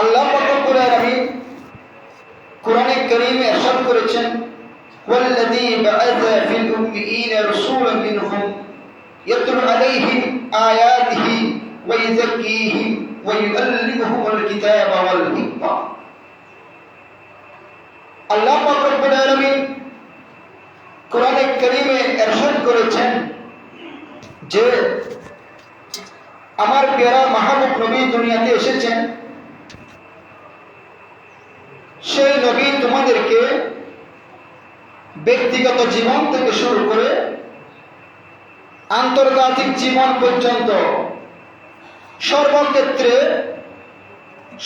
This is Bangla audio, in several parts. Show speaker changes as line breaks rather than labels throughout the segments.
আল্লাহ পাক রব্বুল আলামিন কোরআনে কারীমে ইরশাদ করেছেন, ওয়াল্লাযী বা'আসা ফিল উম্মিয়িনা রাসূলান মিনহুম ইয়াতলু আলাইহিম আয়াতিহি ওয়া ইউযাক্কিহিম ওয়া ইউআল্লিমুহুমুল কিতাবা ওয়াল হিকমা। আল্লাহ পাক রব্বুল আলামিন কোরআনে কারীমে ইরশাদ করেছেন যে আমার প্যারা মাহবুব নবী দুনিয়াতে এসেছেন, সেই নবী তোমাদেরকে ব্যক্তিগত জীবন থেকে শুরু করে আন্তর্জাতিক জীবন পর্যন্ত সর্বক্ষেত্রে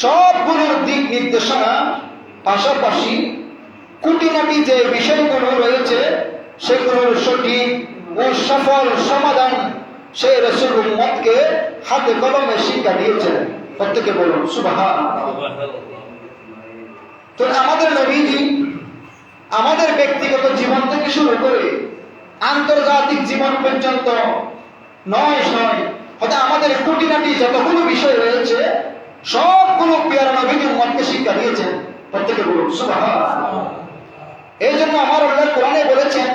সবগুলোর দিক নির্দেশনা পাশাপাশি খুঁটিনাটি যে বিষয়গুলো রয়েছে সেগুলোর সঠিক ও সফল সমাধান সেই রাসূল উম্মতকে হাতে কলমে শিক্ষা দিয়েছেন। প্রত্যেকে বলুন সুবহানাল্লাহ। তো আমাদের নবীজি আমাদের ব্যক্তিগত জীবন থেকে শুরু করে আন্তর্জাতিক জীবন পর্যন্ত নয় হয়তো আমাদের খুঁটিনাটি যতগুলো বিষয় রয়েছে সবগুলো প্রিয় নবীজি উম্মতকে শিক্ষা দিয়েছেন। প্রত্যেকে বলুন সুবহানাল্লাহ। এই জন্য আমার আল্লাহ কোরআনে বলেছেন,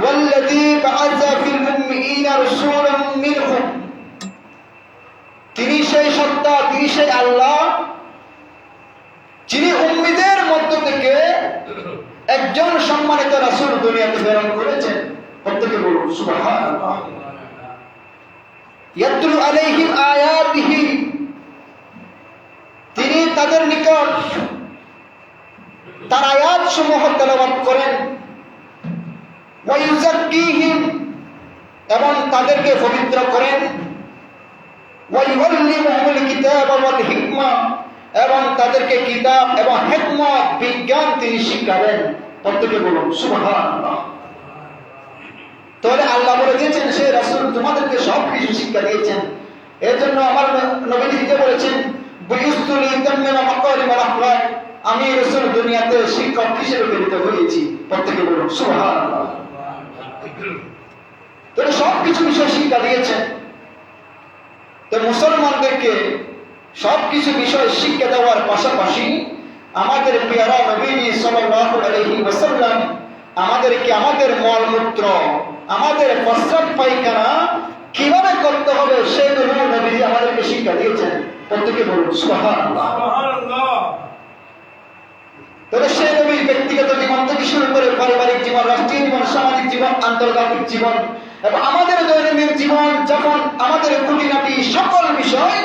ওয়াল্লাযী বা'আসা ফিল উম্মিয়িনা রাসূলান মিনহুম, তিনি সেই সত্তা, তিনি সেই আল্লাহ যিনি উম্মীদের মধ্য থেকে একজন সম্মানিত রাসূল দুনিয়াতে প্রেরণ করেছেন। প্রত্যেকে বলুন সুবহানাল্লাহ। ইয়াতলু আলাইহিম আয়াতিহি, তিনি তাদের নিকট তার আয়াত সমূহ তেলাওয়াত করেন। ওয়া ইউযাক্কিহিম, এবং তাদেরকে পবিত্র করেন। ওয়া ইউআল্লিমুহুমুল কিতাবা ওয়াল হিকমা, এবং তাদেরকে কিতাব এবং হিকমত বিজ্ঞান তিনি শিক্ষা দেন। প্রত্যেকে বলুন সুবহানাল্লাহ। তাহলে আল্লাহ বলে দিয়েছেন সেই রাসূল তোমাদেরকে সব কিছু শিক্ষা দিয়েছেন। এর জন্য আমার নবীজিকে বলেছেন, বুইসতু লিউতাম্মিমা মাকারিমাল আখলাক, আমি রাসূল দুনিয়াতে শিক্ষক হিসেবে প্রেরিত হয়েছি। প্রত্যেকে বলুন সুবহানাল্লাহ। তাহলে সব কিছু বিষয় শিক্ষা দিয়েছেন। তো মুসলমানদেরকে সবকিছু বিষয় শিক্ষা দেওয়ার পাশাপাশি আমাদের প্রিয়রা নবীজি সাল্লাল্লাহু আলাইহি ওয়াসাল্লাম আমাদেরকে আমাদের মলমূত্র, আমাদের প্রস্রাব পায়খানা কিভাবে করতে হবে সেগুলো নবীজি আমাদেরকে শিক্ষা দিয়েছেন। প্রত্যেকে বলুন সুবহানাল্লাহ। তবে সেই নবীর ব্যক্তিগত জীবন থেকে শুরু করে পারিবারিক জীবন, রাষ্ট্রীয় জীবন, সামাজিক জীবন, আন্তর্জাতিক জীবন এবং আমাদের দৈনন্দিন জীবন, যখন আমাদের খুঁটিনাটি সকল বিষয়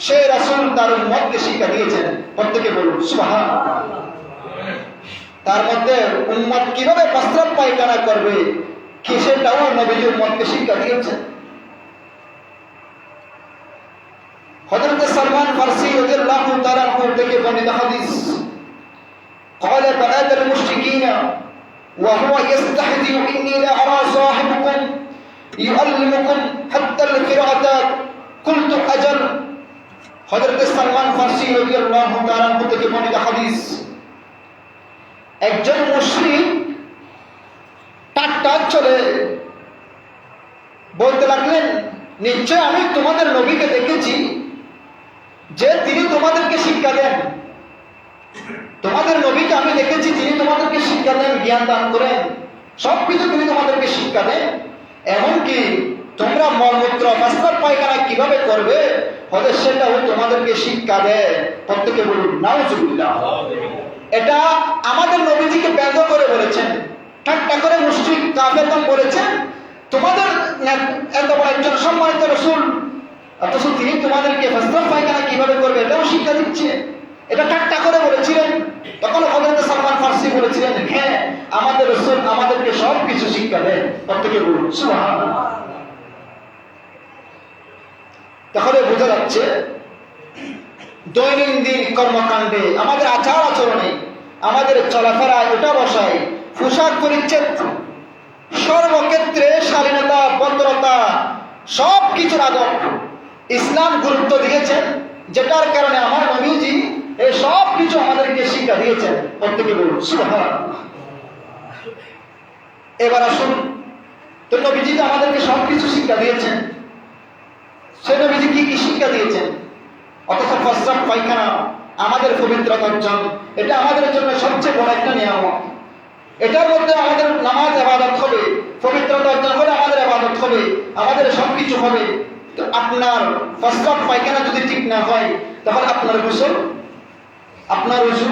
সেই রাসূল তার উম্মতকে শিক্ষা দিয়েছেন। প্রত্যেকে বলুন সুবহানাল্লাহ। তার মধ্যে উম্মত কিভাবে প্রস্রাব পায়খানা করবে কি সেটাও নবীজি উম্মতকে শিক্ষা দিয়েছেন। হযরত সালমান ফারসি রাদিয়াল্লাহু তাআলা আনহু থেকে বর্ণিত হাদিস, قال بعد المشركين وهو يستحدث إني لأرى صاحبكم يعلمكم حتى القراءة قلت أجل। হযরত সালমান ফারসি রাদিয়াল্লাহু তাআলা আনহু থেকে বর্ণিত হাদিস, একজন মুশরিক টাট্টা চলে বলতে লাগলেন, নিশ্চয় আমি তোমাদের নবীকে দেখেছি যে তিনি তোমাদেরকে শিক্ষা দেন। তোমাদের নবীকে আমি দেখেছি তিনি তোমাদেরকে শিক্ষা দেন, জ্ঞান দান করেন, সবকিছু তিনি তোমাদেরকে শিক্ষা দেন। এমনকি তোমরা মলমূত্র প্রস্রাব পায়খানা কিভাবে করবে হয়তো সেটাও তোমাদেরকে শিক্ষা দেয়। প্রত্যেকে বলুন নাউজুবিল্লাহ। এটা আমাদের নবীজিকে ব্যঙ্গ করে বলেছেন, ঠাট্টা করে মুশরিক কাফেরগণ বলেছেন তোমাদের এত বড় একজন সম্মানিত রাসূল, অথচ তিনি তোমাদেরকে প্রস্রাব পায়খানা কিভাবে করবে এটাও শিক্ষা দিচ্ছে। এটা ঠাট্টা করে বলেছিলেন। তখন হযরত সালমান ফারসি বলেছিলেন, হ্যাঁ আমাদের রাসূল আমাদেরকে সব কিছু শিক্ষা দেন। প্রত্যেকে বলুন সুবহানাল্লাহ। তাহলে বোঝা যাচ্ছে দৈনন্দিন কর্মকাণ্ডে, আমাদের আচার আচরণে, আমাদের চলাফেরায়, ওঠা বসায়, পোশাক পরিচ্ছদ, সর্বক্ষেত্রে শালীনতা, ভদ্রতা, সব কিছুর আদব ইসলাম গুরুত্ব দিয়েছেন, যেটার কারণে আমার নবীজি এই সব কিছু আমাদেরকে শিক্ষা দিয়েছেন। প্রত্যেকে বলুন সুবহানাল্লাহ। এবার আসুন, তো নবীজি তো আমাদেরকে সব কিছু শিক্ষা দিয়েছেন, সে নবীজি কি কি শিক্ষা দিয়েছেন অথচ প্রস্রাব পায়খানা আমাদের পবিত্রতা অর্জন, এটা আমাদের জন্য সবচেয়ে বড় একটা নিয়ামত। এটার মধ্যে আমাদের নামাজ ইবাদত হবে, পবিত্রতা অর্জন করে আমাদের ইবাদত হবে, আমাদের সবকিছু হবে। তো আপনার প্রস্রাব পায়খানা যদি ঠিক না হয়, তাহলে আপনার গোসল, আপনার ওযু,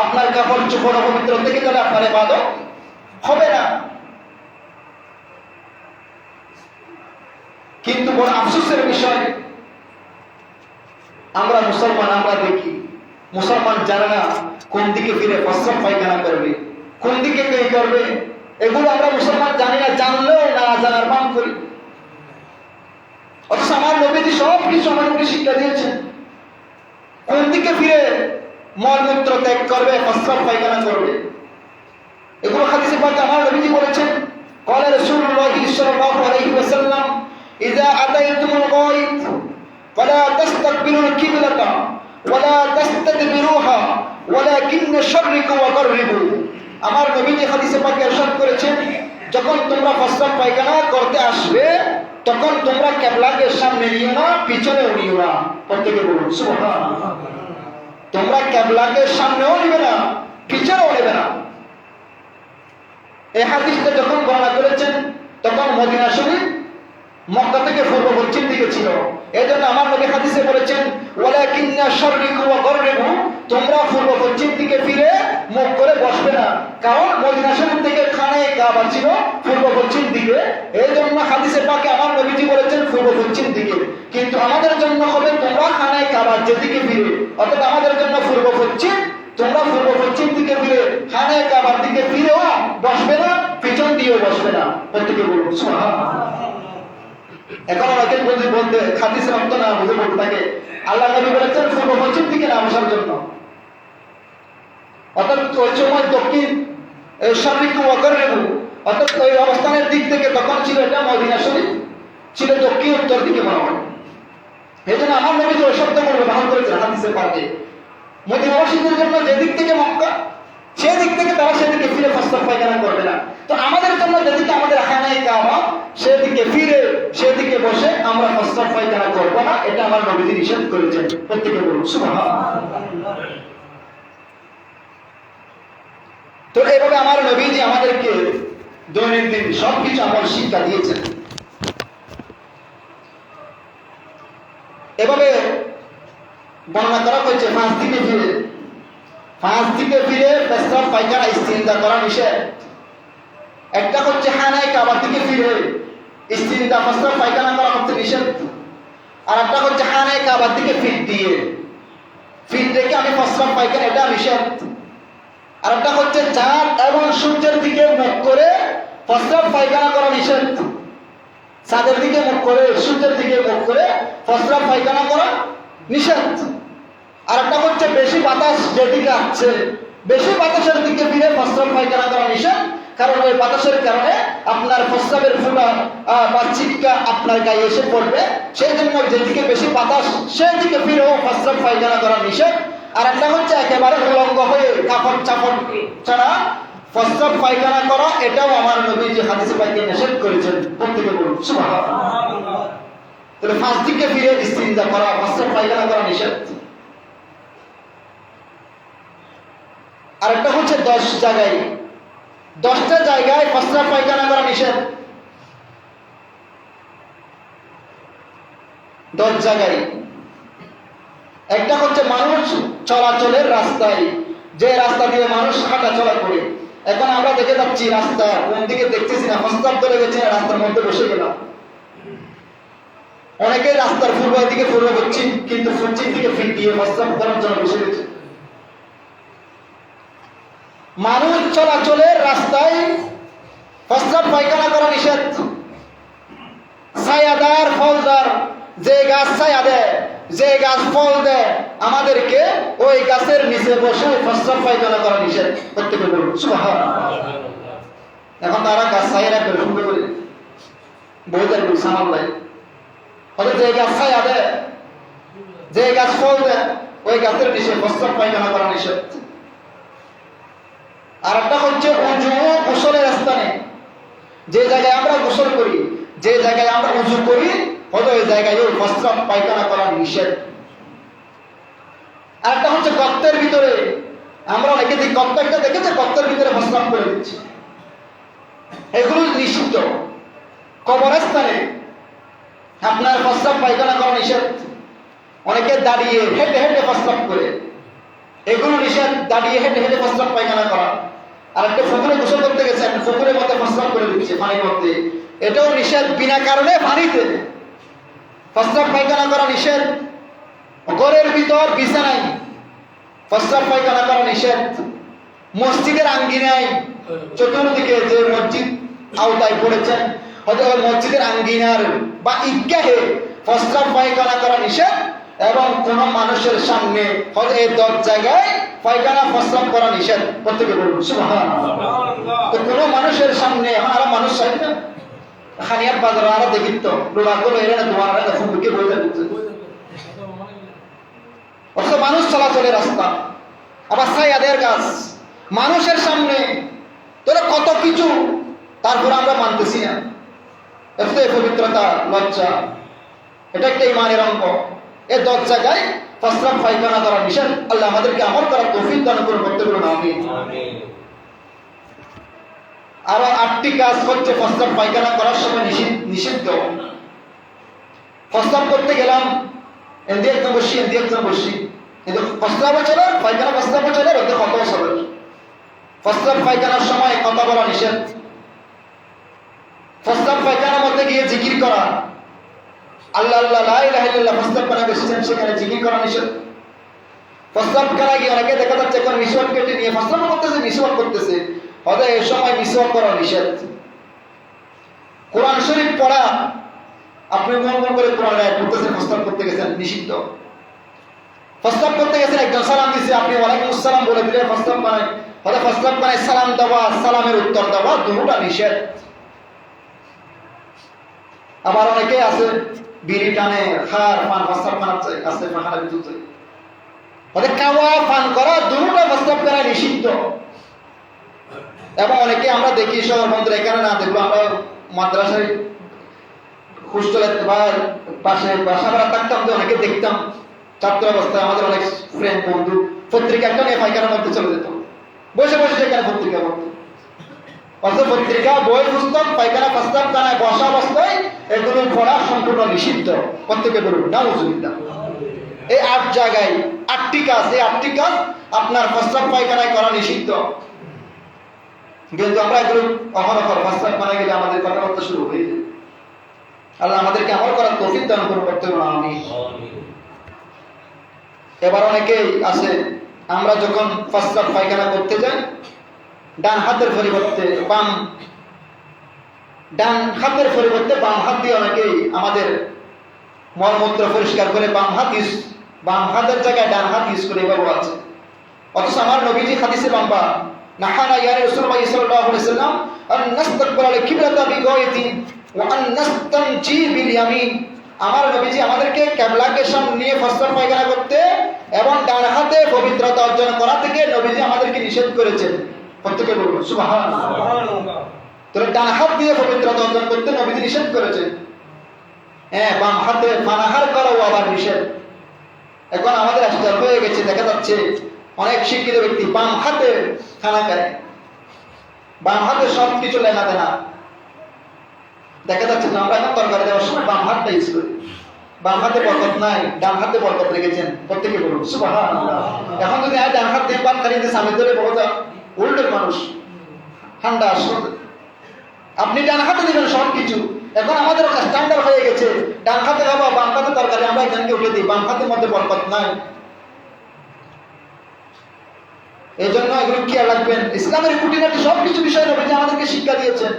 আপনার কাপড় চোপড় অপবিত্র থেকে গেলে আপনার ইবাদত হবে না। কিন্তু বড় আফসোসের বিষয়, আমরা মুসলমান, আমরা দেখি মুসলমান জানে না কোন দিকে ফিরে প্রস্রাব পায়খানা করবে, কোন দিকে কে করবে, এগুলো আমরা মুসলমান জানি না, জানলেও না জানার ভান করি। অথচ আমার নবীজি সব কিছু আমাদেরকে শিক্ষা দিয়েছেন, কোন দিকে ফিরে মলমূত্র ত্যাগ করবে, প্রস্রাব পায়খানা করবে। এগুলো হাদিসে পাকে আমার নবীজি বলেছেন, قال رسول الله صلى الله عليه وسلم إذا أتيتم الغائط فلا تستقبلوا القبلة ولا تستدبروها ولكن شرقوا وغربوا। আমার নবীজি হাদিসে পাকে ইরশাদ করেছেন, যখন তোমরা প্রস্রাব পায়খানা করতে আসবে তখন তোমরা কিবলাকে সামনে নিও না, পিছনেও নিও না। প্রত্যেকে বলুন সুবহানাল্লাহ। তোমরা কিবলাকে সামনেও নিবে না, পিছনেও নেবে না। এই হাদিসটা যখন বর্ণনা করেছেন তখন মদিনা শরীফ মক্কা থেকে পূর্ব পশ্চিম দিকে ছিল। এজন্য আমার নবী হাদিসে বলেছেন, ওয়ালাকিন্না শাররিকু ওয়া গাররিবু, তোমরা পূর্ব পশ্চিম দিকে ফিরে মুখ করে বসবে না। কারণ মদিনা শরীফ থেকে খানে কাবা ছিল পূর্ব পশ্চিম দিকে। এজন্য হাদিসে পাকে আমার নবীজি বলেছেন পূর্ব পশ্চিম দিকে। কিন্তু আমাদের জন্য হবে তোমরা খানে কাবার যেদিকে ফিরে, অর্থাৎ আমাদের জন্য পূর্ব পশ্চিম, তোমরা পূর্ব পশ্চিম দিকে ফিরে খানে কাবার দিকে ফিরেও বসবে না, পিছন দিয়েও বসবে না। প্রত্যেকে বলুন সুবহানাল্লাহ। এখন অনেকে বলতে হাদিসের অর্থ না বুঝে বলতে থাকে, আল্লাহ নবী বলেছেন পূর্ব পশ্চিম দিকে না বসার জন্য, অর্থাৎ ওই সময় দক্ষিণ শাররিকু ওয়া গাররিবু, অর্থাৎ ওই অবস্থানের দিক থেকে তখন ছিল এটা মদিনা শরীফ, ছিল দক্ষিণ উত্তর দিকে মনে হয়। এই জন্য আমার নবী যে ওই শব্দগুলো ব্যবহার করেছেন হাদিসের পাকে, মদিনাবাসীদের জন্য যেদিক থেকে মক্কা সেদিক থেকে তারা সেদিকে ফিরে প্রস্রাব পায়খানা করবে না। তো আমাদের জন্য যেদিকে আমাদের খানায় কাবা সেদিকে ফিরে সেদিকে বসে আমরা প্রস্রাব পায়খানা করবো না, এটা আমার নবীজি নিষেধ করেছেন। প্রত্যেকে বলুন সুবহানাল্লাহ। তো এইভাবে আমার নবীজি আমাদেরকে দৈনন্দিন সবকিছু আমার শিক্ষা দিয়েছেন। এভাবে বর্ণনা করা হয়েছে পাঁচ দিকে ফিরে প্রস্রাব পায়খানা ইস্তিনজা করা নিষেধ। একটা হচ্ছে খানায় কাবার দিকে ফিরে ইস্তিনজা প্রস্রাব পায়খানা করা হচ্ছে নিষেধ। আর একটা হচ্ছে খানায় কাবার দিকে ফিট রেখে আমি প্রস্রাব পায়খানা, এটা নিষেধ। আর একটা হচ্ছে চাঁদ এবং সূর্যের দিকে মুখ করে প্রস্রাব পায়খানা করা নিষেধ। চাঁদের দিকে মুখ করে সূর্যের দিকে মুখ করে প্রস্রাব পায়খানা করা নিষেধ। আর একটা হচ্ছে বেশি বাতাস যেদিকে আসছে বেশি বাতাসের দিকে ফিরে প্রস্রাব পায়খানা করা নিষেধ। কারণ ওই বাতাসের কারণে আপনার প্রস্রাবের ফোঁটা বা ছিটকা আপনার গায়ে এসে পড়বে, সেই জন্য যেদিকে বেশি বাতাস সেদিকে ফিরেও প্রস্রাব পায়খানা করা নিষেধ। আর একটা হচ্ছে একেবারে উলঙ্গ হয়ে কাপড় চাপড় ছাড়া প্রস্রাব পায়খানা করা, এটাও আমার নবীজি হাদিসে পাকে নিষেধ করেছেন। প্রত্যেকে বলুন সুবহানাল্লাহ। তাহলে পাঁচ দিকে ফিরে ইস্তিনজা করা, প্রস্রাব পায়খানা করা নিষেধ। আরেকটা হচ্ছে 10টা জায়গায় প্রস্রাব পায়খানা করা নিষেধ। 10 জায়গায়। একটা হচ্ছে মানুষ চলাচলের রাস্তায়, যে রাস্তা দিয়ে মানুষ হাঁটা চলা করে। এখন আমরা দেখে যাচ্ছি রাস্তা কোন দিকে দেখতেছি না, প্রস্রাব চলে গেছে, রাস্তার মধ্যে বসে গেলাম। অনেকে রাস্তার পূর্ব দিকে পূর্ব পশ্চিম, কিন্তু পশ্চিম দিকে ফিট দিয়ে প্রস্রাব করার জন্য বসে গেছে। মানুষ চলাচলের রাস্তায় প্রস্রাব পায়খানা করা নিষেধ। ছায়াদার ফলদার, যে গাছ ছায়া দেয়, যে গাছ ফল দেয়, আমাদেরকে ওই গাছের নিচে বসে প্রস্রাব পায়খানা করা নিষেধ। প্রত্যেকে বলুন সুবহানাল্লাহ। এখন তারা গাছ ছায়া রাখবে সুন্দর করে বই যাবে সামাল্লাই, হয়তো যে গাছ ছায়া দেয়, যে গাছ ফল দেয়, ওই গাছের নিচে প্রস্রাব পায়খানা করা নিষেধ। আর একটা হচ্ছে উজু গোসলের স্থানে, যে জায়গায় আমরা গোসল করি, যে জায়গায় আমরা উজু করি, হয়তো ওই জায়গায় ওই প্রস্রাব পায়খানা করা নিষেধ। আর একটা হচ্ছে গর্তের ভিতরে, আমরা অনেকে দেখি গর্ত একটা দেখেছে, গর্তের ভিতরে প্রস্রাব করে দিচ্ছে, এগুলো নিষিদ্ধ। কবরস্থানে আপনার প্রস্রাব পায়খানা করা নিষেধ। অনেকে দাঁড়িয়ে হেঁটে হেঁটে প্রস্রাব করে, এগুলো নিষেধ। দাঁড়িয়ে হেঁটে হেঁটে প্রস্রাব পায়খানা করা। আর একটা পুকুরে গোসল করতে গেছেন, পুকুরের মধ্যে প্রস্রাব করে দিচ্ছে পানির মধ্যে, এটাও নিষেধ। বিনা কারণে পানিতে প্রস্রাব পায়খানা করা নিষেধ। ঘরের ভিতর বিছানায় প্রস্রাব পায়খানা করা নিষেধ। মসজিদের আঙ্গিনায় চতুর্দিকে যে মসজিদ আওতায় পড়েছেন, হয়তো মসজিদের আঙ্গিনার বা ঈদগাহে প্রস্রাব পায়খানা করা নিষেধ। এবং কোন মানুষের সামনে হয়তো এই 10 জায়গায় পায়খানা প্রস্রাব করা নিষেধ। প্রত্যেকে বলুন সুবহানাল্লাহ। তো কোন মানুষের সামনে আর মানুষ চাই না, খানিয়ার বাজার আর দেখি তো লোড়াগুলো এরা না তোমার আর ফুলকে বইতে দিচ্ছে, অথচ মানুষ চলাচলের রাস্তা, আবার ছায়াদের গাছ মানুষের সামনে, তোরা কত কিছু, তারপর আমরা মানতেছি না। এত পবিত্রতা, লজ্জা, এটা একটা ইমানের অঙ্গ। এই 10 জায়গায় প্রস্রাব পায়খানা করা নিষেধ। আল্লাহ আমাদেরকে আমল করার তৌফিক দান করুন, করতে বলুন আমিন। আরো 8টি কাজ হচ্ছে প্রস্রাব পায়খানা করার সময় নিষিদ্ধ। প্রস্রাব করতে গেলাম, এদিকে একদম বসি, এদিকে একদম বসি, কিন্তু প্রস্রাব চলে, পায়খানা প্রস্রাব চলে, ওদের কত চলে। প্রস্রাব পায়খানার সময় কথা বলা নিষেধ। প্রস্রাব পায়খানার মধ্যে গিয়ে জিকির করা, আল্লাহ আল্লাহ লা ইলাহা ইল্লাল্লাহ প্রস্রাব পায়খানা বসেছেন, সেখানে জিকির করা নিষেধ। প্রস্রাব করা গিয়ে অনেকে দেখা যাচ্ছে এখন মিসওয়াক কেটে নিয়ে প্রস্রাব করতেছে, মিসওয়াক করতেছে, হয়তো এই সময় মিসওয়াক করা নিষেধ। কোরআন শরীফ পড়া, আপনি মন করে কোরআন আয়াত পড়তেছেন, প্রস্রাব করতে গেছেন, নিষিদ্ধ। প্রস্রাব করতে গেছেন, একজন সালাম দিচ্ছে, আপনি ওয়ালাইকুম আসসালাম বলে দিলে প্রস্রাব বানায়, হয়তো প্রস্রাব বানায় সালাম দেওয়া, সালামের উত্তর দেওয়া, দুটোটা নিষেধ। আবার অনেকে আছে বিড়ি টানে, খার পান, প্রস্রাব বানাচ্ছে, আসতে পাখানা বিদ্যুৎ, ওদের খাওয়া পান করা, দুটোটা প্রস্রাব করা নিষিদ্ধ। এবং অনেকে আমরা দেখি শহর মন্দির, এখানে না দেখবো, আমরা মাদ্রাসায় হোস্টেলের বা পাশে বাসা ভাড়া থাকতাম, তো অনেকে দেখতাম ছাত্র অবস্থায় আমাদের অনেক ফ্রেন্ড বন্ধু পত্রিকা একটা নিয়ে পায়খানার মধ্যে চলে যেত, বসে বসে সেখানে পত্রিকা পড়তো। অথচ পত্রিকা, বই, পুস্তক, পায়খানা প্রস্তাব জানায় বসা অবস্থায় এগুলো পড়া সম্পূর্ণ নিষিদ্ধ। প্রত্যেকে বলুন নাউজুবিল্লাহ। এই 8 জায়গায় 8টি কাজ, এই 8টি কাজ আপনার প্রস্তাব পায়খানায় করা নিষিদ্ধ। কিন্তু আমরা এগুলো অহরহ প্রস্তাব বানায় গেলে আমাদের কথাবার্তা শুরু হয়ে যায়। আল্লাহ আমাদেরকে আমল করার তৌফিক দান করুন, করতে বলুন আমিন। এবার অনেকেই আছে, আমরা যখন প্রস্রাব পায়খানা করতে যাই, ডান হাতের পরিবর্তে বাম হাত দিয়ে অনেকেই আমাদের মলমূত্র পরিষ্কার করে বাম হাতের জায়গায় ডান হাত ইউজ করে, এভাবে আছে। অথচ আমার নবীজি হাদিসে বাম্বা নাহানা ইয়া রাসূলুল্লাহ সাল্লাল্লাহু আলাইহি ওয়াসাল্লাম আন নাস্তাকবিলা কিবলাতা বিগায়তিন ওয়া আন নাস্তানজি বিল ইয়ামিন। আমার নবীজি আমাদেরকে কিবলাকে সামনে নিয়ে প্রস্রাব পায়খানা করতে এবং ডান হাতে পবিত্রতা অর্জন করা থেকে নবীজি আমাদেরকে নিষেধ করেছেন। প্রত্যেকে বলুন সুবহানাল্লাহ। তাহলে ডান হাত দিয়ে পবিত্রতা অর্জন করতে নবীজি নিষেধ করেছেন। হ্যাঁ, বাম হাতে পানাহার করাও আবার নিষেধ। এখন আমাদের আশ্চর্য হয়ে গেছে, দেখা যাচ্ছে অনেক শিক্ষিত ব্যক্তি বাম হাতে খানা খায়, বাম হাতে সব কিছু লেনা দেনা। দেখা যাচ্ছে যে আমরা এখন তরকারি দেওয়ার সময় বাম হাতটা ইউজ করি। বাম হাতে বরকত নাই, ডান হাতে বরকত রেখেছেন। প্রত্যেকে বলুন সুবহানাল্লাহ। এখন যদি ডান হাত দিয়ে পাত খাইতে সামনে ধরে বড় যা উল্টোর মানুষ ঠান্ডা, আপনি ডান হাতে দিবেন সব কিছু। এখন আমাদের স্ট্যান্ডার্ড হয়ে গেছে, ডান হাতে খাবো, বাম হাতে তরকারি আমরা একজনকে উঠে দিই, বাম হাতের মধ্যে বরকত নাই। এই জন্য এগুলো খেয়াল রাখবেন। ইসলামের খুঁটিনাটি সবকিছু বিষয় নবীজি আমাদেরকে শিক্ষা দিয়েছেন,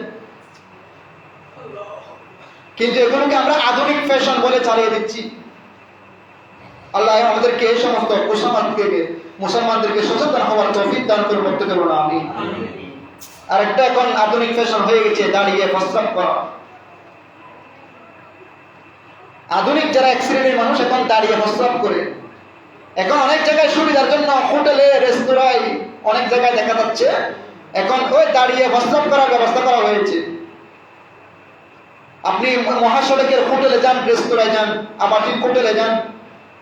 কিন্তু এগুলোকে আমরা আধুনিক ফ্যাশন বলে চালিয়ে দিচ্ছি। আল্লাহ আমাদেরকে এই সমস্ত কুসংস্কার থেকে মুসলমানদেরকে সচেতন হওয়ার তৌফিক দান করুন, করতে বলুন আমিন। আর একটা এখন আধুনিক ফ্যাশন হয়ে গেছে দাঁড়িয়ে প্রস্রাব করা। আধুনিক যারা এক শ্রেণীর মানুষ এখন দাঁড়িয়ে প্রস্রাব করে। এখন অনেক জায়গায় সুবিধার জন্য হোটেলে, রেস্তোরাঁয় অনেক জায়গায় দেখা যাচ্ছে এখন ওই দাঁড়িয়ে প্রস্রাব করার ব্যবস্থা করা হয়েছে। আপনি মহাসড়কের হোটেলে যান, রেস্তোরাঁয় যান, আবাসিক হোটেলে যান,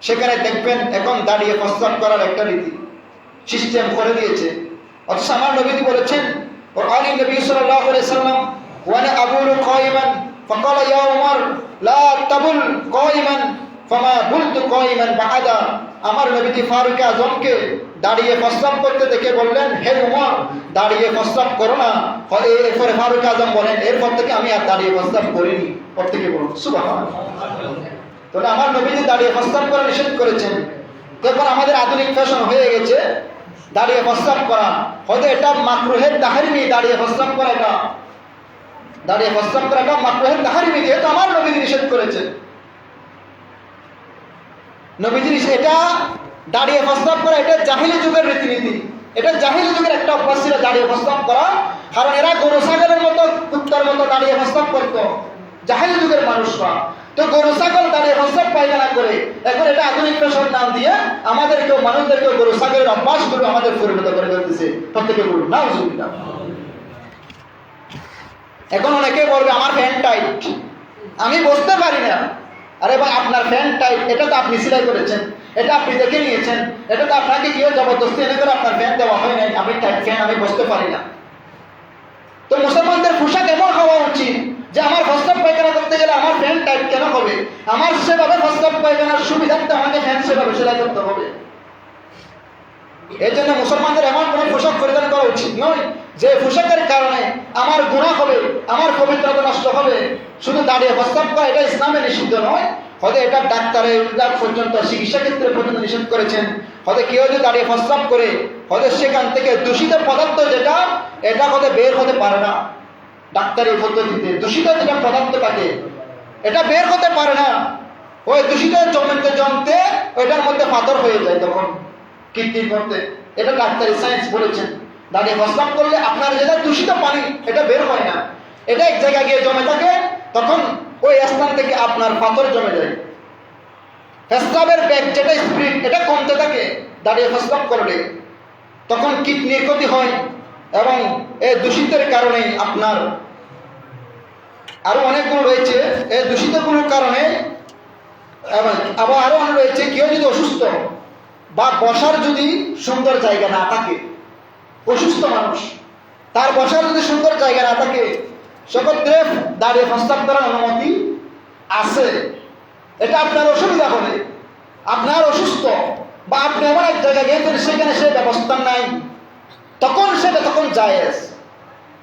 সেখানে দেখবেন এখন দাঁড়িয়ে প্রস্রাব করার একটা রীতি সিস্টেম করে দিয়েছে। অথচ আমার নবীজি বলেছেন, وقال النبي صلى الله عليه وسلم وانا ابول قائما فقال يا عمر لا تبل قائما فما بلت قائما بعد। আমার নবীজি ফারুক আজমকে দাঁড়িয়ে প্রস্রাব করতে দেখে বললেন, হে উমর, দাঁড়িয়ে প্রস্রাব করো না। এরপরে ফারুক আজম বলেন, এরপর থেকে আমি আর দাঁড়িয়ে প্রস্রাব করিনি। প্রত্যেকে বলুন সুবহানাল্লাহ। তাহলে আমার নবীজি দাঁড়িয়ে প্রস্রাব করা নিষেধ করেছেন। দেখুন আমাদের আধুনিক ফ্যাশন হয়ে গেছে দাঁড়িয়ে প্রস্রাব করা। হয়তো এটা মাকরুহের তাহরিমি, দাঁড়িয়ে প্রস্রাব করাটা মাকরুহের তাহরিমি, যেহেতু আমার নবীজি নিষেধ করেছে। নবীজি এটা দাঁড়িয়ে প্রস্রাব করা, এটা জাহিলি যুগের রীতিনীতি, এটা জাহিলি যুগের একটা অভ্যাস ছিল দাঁড়িয়ে প্রস্রাব করা। কারণ এরা গরু ছাগলের মতো, কুত্তার মতো দাঁড়িয়ে প্রস্রাব করতো জাহিলি যুগের মানুষরা। তো গরু ছাগল দাঁড়িয়ে প্রস্রাব পায়খানা করে, এখন এটা আধুনিক ফ্যাশন নাম দিয়ে আমাদেরকেও, মানুষদেরকেও গরু ছাগলের অভ্যাসগুলো আমাদের পরিণত করে ফেলতেছে। প্রত্যেকে বলুন নাউজুবিল্লাহ। এখন অনেকে বলবে আমার ফ্যান টাইট, আমি বসতে পারি না। আরে ভাই, আপনার ফ্যান টাইট, এটা তো আপনি সিলাই করেছেন, এটা আপনি দেখে নিয়েছেন, এটা তো আপনাকে কেউ জবরদস্তি এনে করে আপনার ফ্যান দেওয়া হয় নাই। আমি টাইট ফ্যান, আমি বসতে পারি না। তো মুসলমানদের পোশাক এমন হওয়া উচিত যে আমার প্রস্রাব পায়খানা করতে গেলে আমার ফ্যান টাইট কেন হবে? আমার সেভাবে প্রস্রাব পায়খানার সুবিধার্থে আমাকে ফ্যান সেভাবে সেলাই করতে হবে। এই জন্য মুসলমানদের এমন কোন পোশাক পরিধান করা উচিত নয় যে পোশাকের কারণে আমার গুনাহ হবে, আমার পবিত্রতা নষ্ট হবে। শুধু দাঁড়িয়ে প্রস্রাব করা এটা ইসলামে নিষিদ্ধ নয়। হয়তো এটা ডাক্তারের পর্যন্ত, চিকিৎসা ক্ষেত্রে পর্যন্ত নিষেধ করেছেন। হয়তো কেউ যদি দাঁড়িয়ে প্রস্রাব করে, হয়তো সেখান থেকে দূষিত পদার্থ যেটা, এটা হয়তো বের হতে পারে না। ডাক্তারি পদ্ধতিতে দূষিত যেটা পদার্থ থাকে, এটা বের হতে পারে না। ওই দূষিত জমতে ওইটার মধ্যে পাথর হয়ে যায় তখন কিডনির মধ্যে। এটা ডাক্তারি সায়েন্স বলেছেন। দাঁড়িয়ে প্রস্রাব করলে আপনার যেটা দূষিত পানি, এটা বের হয় না, এটা এক জায়গায় গিয়ে জমে থাকে, তখন ওই স্থান থেকে আপনার পাথর জমে যায়। প্রস্রাবের বেগ যেটা স্পিড, এটা কমতে থাকে দাঁড়িয়ে প্রস্রাব করলে, তখন কিডনির ক্ষতি হয়। এবং এই দূষিতের কারণে আপনার আরো অনেকগুলো রয়েছে, এই দূষিতগুলোর কারণে। আবার আরো অনেক রয়েছে, কেউ যদি অসুস্থ বা বসার যদি সুন্দর জায়গা না থাকে, অসুস্থ মানুষ, তার বসার যদি সুন্দর জায়গা না থাকে, সেক্ষেত্রে দাঁড়িয়ে প্রস্রাব করার অনুমতি আছে। এটা আপনার অসুবিধা হলে, আপনার অসুস্থ বা আপনি এমন এক জায়গায় গিয়েছেন সেখানে সে ব্যবস্থা নাই, তখন সেটা তখন জায়েজ।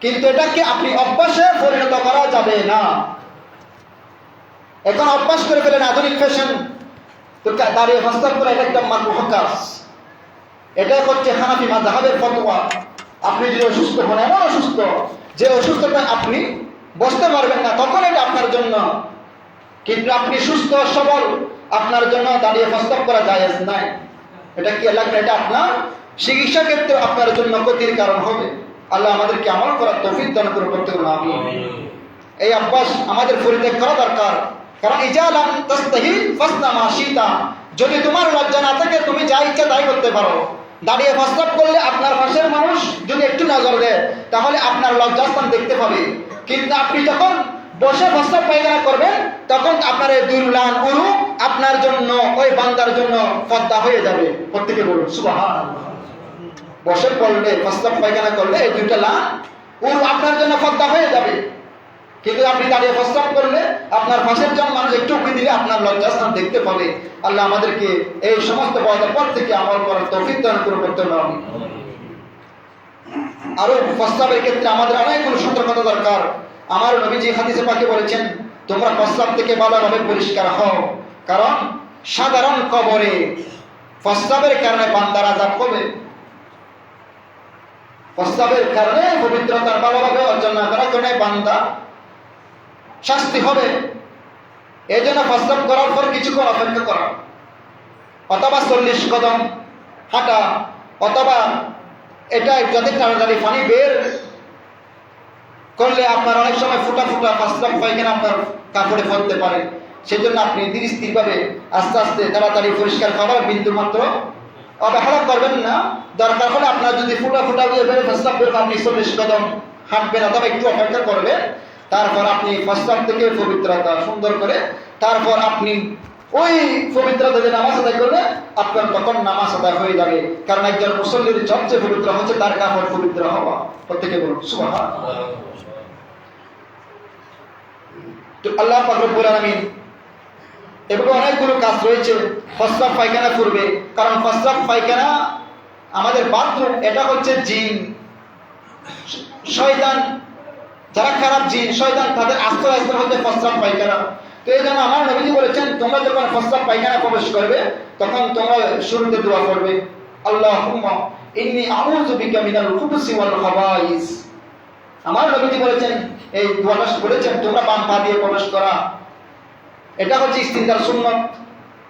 কিন্তু এটাকে আপনি অভ্যাসে পরিণত করা যাবে না। এখন অভ্যাস করে ফেলেন আধুনিক ফ্যাশন, তো দাঁড়িয়ে প্রস্রাব করা এটা একটা মাকরুহ কাজ। এটা হচ্ছে হানাফি মাযহাবের ফতোয়া। আপনি যদি অসুস্থ হন, এমন অসুস্থ যে অসুস্থতা আপনি বসতে পারবেন না, তখন এটা আপনার জন্য। কিন্তু আপনি সুস্থ সবল, আপনার জন্য দাঁড়িয়ে প্রস্রাব করা জায়েজ নাই। এটা কি আল্লাহ, এটা আপনার চিকিৎসা ক্ষেত্রে আপনার জন্য ক্ষতির কারণ হবে। আল্লাহ আমাদেরকে আমল করার তৌফিক দান করুন প্রত্যেক আমিন। এই অভ্যাস আমাদের পরিত্যাগ করা দরকার। কারণ ইজালাম তাস্তাহি ফাসনা মা শিতা, যদি তোমার লজ্জা না থাকে তুমি যা ইচ্ছা তাই করতে পারো। দাঁড়িয়ে প্রস্রাব করলে আপনার পাশের মানুষ যদি একটু নজর দেয়, তাহলে আপনার লজ্জাস্থান দেখতে পাবে। কিন্তু আপনি যখন বসে প্রস্রাব পায়খানা করবেন, তখন আপনার এই দুর্লান উরু আপনার জন্য, ওই বান্দার জন্য পর্দা হয়ে যাবে। প্রত্যেকে বলুন সুবহানাল্লাহ। বসে করলে, প্রস্রাব পায়খানা করলে এই দুইটা লান উরু আপনার জন্য পর্দা হয়ে যাবে। কিন্তু আপনি দাঁড়িয়ে প্রস্রাব করলে আপনার পাশের জন মানুষ একটু উঁকি দিলে আপনার লজ্জাস্থান দেখতে পাবে। আল্লাহ আমাদেরকে এই সমস্ত পর্দার পর থেকে আমল করার তৌফিক দান করুন প্রত্যেক আমিন। আরো প্রস্রাবের ক্ষেত্রে আমাদের অনেকগুলো সতর্কতা দরকার। আমার নবীজি হাদিসে পাকে বলেছেন, তোমরা প্রস্রাব থেকে ভালোভাবে পরিষ্কার হও, কারণ সাধারণ কবরে প্রস্রাবের কারণে বান্দার আযাব হবে। প্রস্রাবের কারণে পবিত্রতার ভালোভাবে অর্জন না করার কারণে বান্দা শাস্তি হবে। এই জন্য প্রস্রাব করার পর কিছুক্ষণ অপেক্ষা করা, অথবা 40 কদম হাঁটা, অথবা এটা যদি তাড়াতাড়ি পানি বের করলে আপনার অনেক সময় ফুটা ফুটা প্রস্রাব পায়খানা আপনার কাপড়ে পড়তে পারে। সেজন্য আপনি ধীর স্থিরভাবে আস্তে আস্তে তাড়াতাড়ি পরিষ্কার করার বিন্দু মাত্র অবহেলা করবেন না। দরকার হলে আপনার যদি ফুটা ফুটা প্রস্রাব বের আপনি 40 কদম হাঁটবেন অথবা একটু অপেক্ষা করবেন। তারপর আপনি প্রস্রাব থেকে পবিত্রতা সুন্দর করে, তারপর আপনি ওই পবিত্রতা দিয়ে নামাজ আদায় করলে আপনার তখন নামাজ আদায় হয়ে যাবে। কারণ একজন মুসল্লির সবচেয়ে পবিত্র হচ্ছে তার কাপড় পবিত্র হওয়া। প্রত্যেকে বলুন সুবহানাল্লাহ। তো আল্লাহ পাক রব্বুল আলামিন এভাবে অনেকগুলো কাজ রয়েছে। প্রস্রাব পায়খানা করবে, কারণ প্রস্রাব পায়খানা আমাদের বাথরুম, এটা হচ্ছে জিন শয়তান, যারা খারাপ জিন শয়তান তাদের আশ্রয় হচ্ছে প্রস্রাব পায়খানা। তো এই জন্য আমার নবীজি বলেছেন, তোমরা যখন প্রস্রাব পায়খানা প্রবেশ করবে তখন তোমরা শুরুতে দোয়া করবে, আল্লাহুম্মা ইন্নী আউযু বিকা মিনাল খুবুসি ওয়াল খাবাইস। আমার নবীজি বলেছেন, এই দোয়াটা বলেছেন তোমরা বাম পা দিয়ে প্রবেশ করা। এটা হচ্ছে ইস্তিনজার সুন্নাত।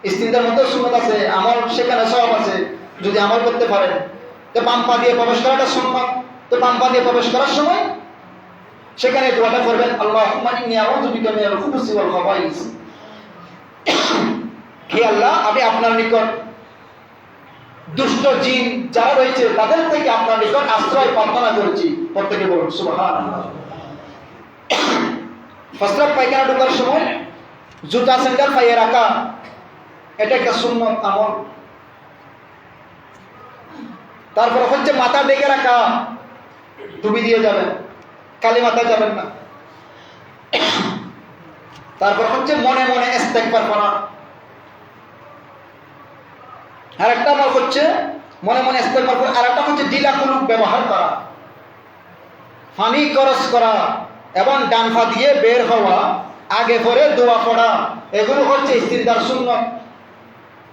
ইস্তিনজার মধ্যে সুন্নাত আছে, আমল সেখানে সওয়াব আছে যদি আমল করতে পারেন। তো বাম পা দিয়ে প্রবেশ করাটা সুন্নাত। তো বাম পা দিয়ে প্রবেশ করার সময় সেখানে দোয়াটা করবেন, আল্লাহুম্মা ইন্নী আউযু বিকা মিনাল খুবুসি ওয়াল খাবাইস। হে আল্লাহ, আমি আপনার নিকট দুষ্ট জিন যারা রয়েছে তাদের থেকে আপনার নিকট আশ্রয় প্রার্থনা করেছি। প্রত্যেকে বলুন সুবহানাল্লাহ। প্রস্রাব পায়খানা ঢোকার সময় জুতা স্যান্ডেল পায়ে রাখা, এটা একটা সুন্নত আমল। তারপর হচ্ছে মাথা ঢেকে রাখা, টুপি দিয়ে যাবেন, কালি মাথায় যাবেন না। তারপর হচ্ছে মনে মনে ইস্তেগফার করা। আর একটা আমল হচ্ছে মনে মনে ইস্তেগফার করা, আর একটা হচ্ছে ঢিলা কুলুপ ব্যবহার করা, পানি খরচ করা এবং ডান পা দিয়ে বের হওয়া, আগে পরে দোয়া পড়া, এগুলো হচ্ছে ইস্তিনজার সুন্নাত।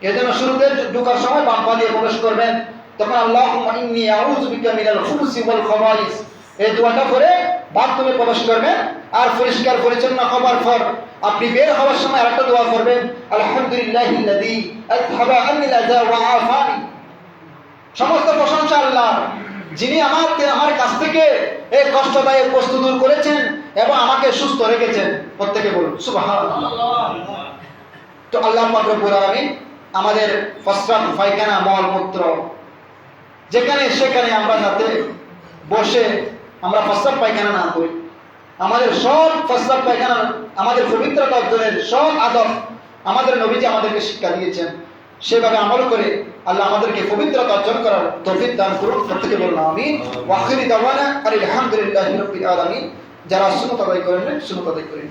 এজন্য শুরুতে ঢোকার সময় বাম পা দিয়ে প্রবেশ করবেন, তখন আল্লাহুম্মা ইন্নী আউযু বিকা মিনাল খুবুসি ওয়াল খাবাইস এই দোয়াটা করে বাথরুমে প্রবেশ করবেন। আর পরিষ্কার পরিচ্ছন্ন হবার পর আপনি বের হওয়ার সময় আরেকটা দোয়া করবেন, আলহামদুলিল্লাহিল্লাযী আযহাবা আন্নিল আযা ওয়া আফানি। সমস্ত প্রশংসা আল্লাহর, যিনি আমার কাছ থেকে এই কষ্টদায়ক বস্তু দূর করেছেন এবং আমাকে সুস্থ রেখেছেন। প্রত্যেকে বলুন সুবহানাল্লাহ। তো আল্লাহ পাক রব্বুল আলামিন আমাদের প্রস্রাব পায়খানা মল মূত্র যেখানে সেখানে আমরা যাতে বসে আমরা প্রস্রাব পায়খানা না করি। আমাদের সব প্রস্রাব পায়খানা আমাদের পবিত্রতা অর্জনের সব আদব আমাদের নবীজি আমাদেরকে শিক্ষা দিয়েছেন। সেভাবে আমল করে আল্লাহ আমাদেরকে পবিত্রতা অর্জন করার তৌফিক দান করুন। প্রত্যেকে বলুন আমিন। ওয়া আখিরু দাওয়ানা আলহামদুলিল্লাহি রাব্বিল আলামিন। যারা সুন্নাত আদায় করেন সুন্নাত আদায় করেন।